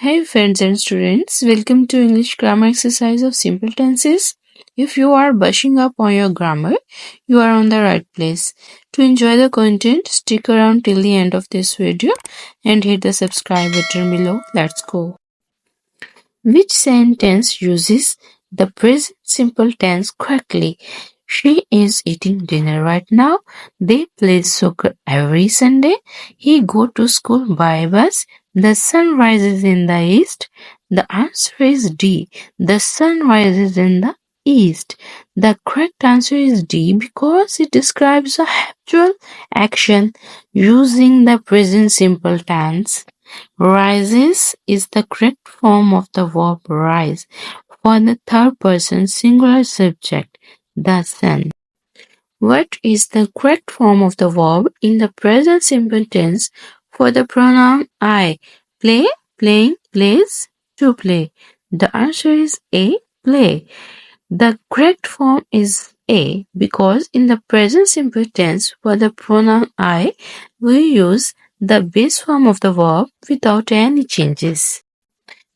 Hey friends and students, welcome to English grammar exercise of simple tenses. If you are brushing up on your grammar, you are on the right place. To enjoy the content, stick around till the end of this video and hit the subscribe button below. Let's go. Which sentence uses the present simple tense correctly? She is eating dinner right now. They play soccer every Sunday. He go to school by bus. The sun rises in the east. The answer is D. The sun rises in the east. The correct answer is D because it describes a habitual action using the present simple tense. Rises is the correct form of the verb rise for the third person singular subject, the sun. What is the correct form of the verb in the present simple tense for the pronoun I? Play, playing, plays, to play. The answer is A, play. The correct form is A because in the present simple tense for the pronoun I, we use the base form of the verb without any changes.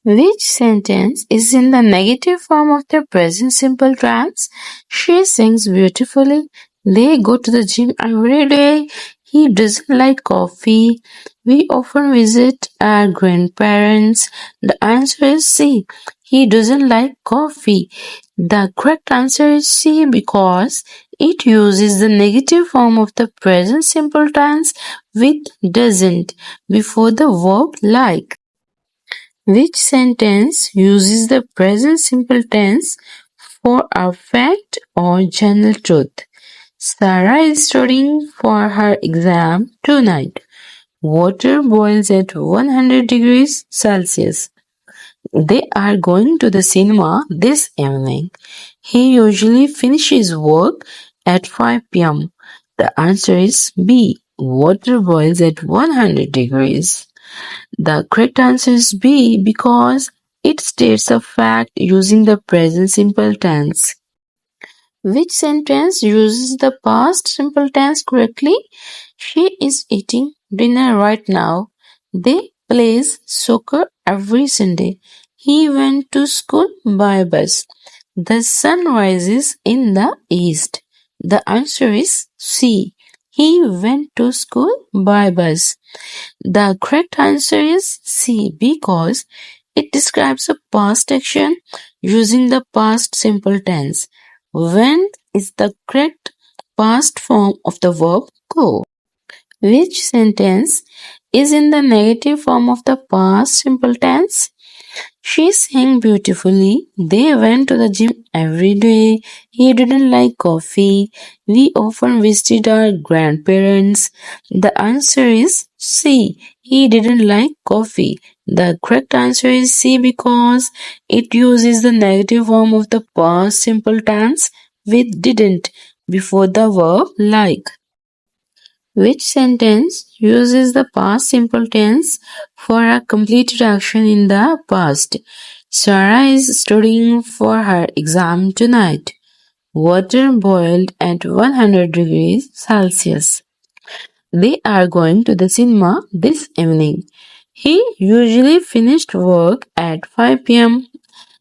Which sentence is in the negative form of the present simple tense? She sings beautifully. They go to the gym every day. He doesn't like coffee. We often visit our grandparents. The answer is C. He doesn't like coffee. The correct answer is C because it uses the negative form of the present simple tense with doesn't before the verb like. Which sentence uses the present simple tense for a fact or general truth? Sarah is studying for her exam tonight. Water boils at 100 degrees Celsius. They are going to the cinema this evening. He usually finishes work at 5 p.m. The answer is B. Water boils at 100 degrees. The correct answer is B because it states a fact using the present simple tense. Which sentence uses the past simple tense correctly? She is eating dinner right now. They plays soccer every Sunday. He went to school by bus. The sun rises in the east. The answer is C. He went to school by bus. The correct answer is C because it describes a past action using the past simple tense. Went is the correct past form of the verb go. Which sentence is in the negative form of the past simple tense? She sang beautifully. They went to the gym every day. He didn't like coffee. We often visited our grandparents. The answer is C. He didn't like coffee. The correct answer is C because it uses the negative form of the past simple tense with didn't before the verb like. Which sentence uses the past simple tense for a completed action in the past? Sarah is studying for her exam tonight. Water boiled at 100 degrees Celsius. They are going to the cinema this evening. He usually finished work at 5 p.m.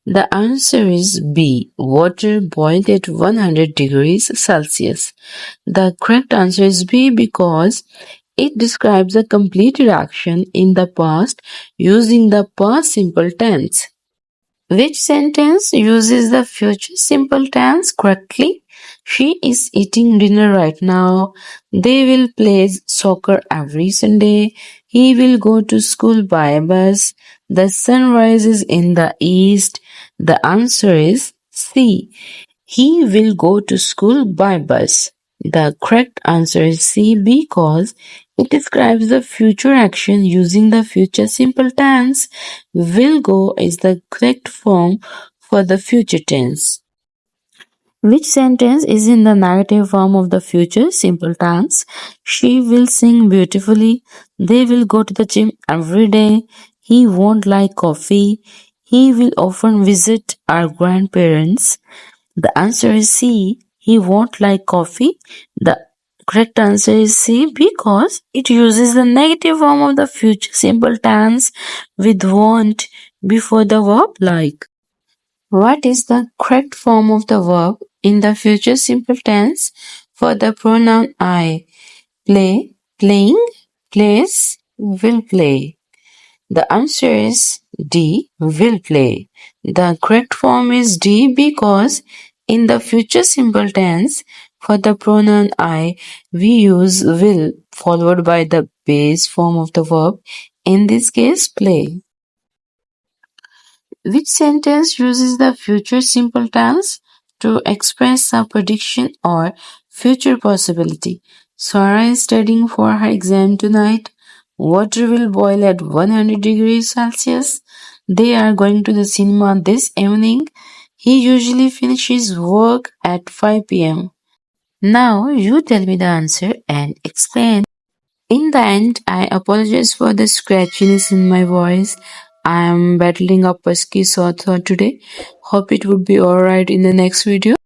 The answer is B. Water boiled at 100 degrees Celsius. The correct answer is B because it describes a completed action in the past using the past simple tense. Which sentence uses the future simple tense correctly? She is eating dinner right now. They will play soccer every Sunday. He will go to school by bus. The sun rises in the east. The answer is C. He will go to school by bus. The correct answer is C because it describes the future action using the future simple tense. Will go is the correct form for the future tense. Which sentence is in the negative form of the future simple tense? She will sing beautifully. They will go to the gym every day. He won't like coffee. He will often visit our grandparents. The answer is C. He won't like coffee. The Correct answer is C because it uses the negative form of the future simple tense with want before the verb like. What is the correct form of the verb in the future simple tense for the pronoun I? Play, playing, plays, will play. The answer is D, will play. The correct form is D because in the future simple tense for the pronoun I, we use will followed by the base form of the verb, in this case play. Which sentence uses the future simple tense to express a prediction or future possibility? Swara is studying for her exam tonight. Water will boil at 100 degrees Celsius. They are going to the cinema this evening. He usually finishes work at 5 pm. Now you tell me the answer and explain. In the end, I apologize for the scratchiness in my voice. I am battling a pesky sore throat today. Hope it would be alright in the next video.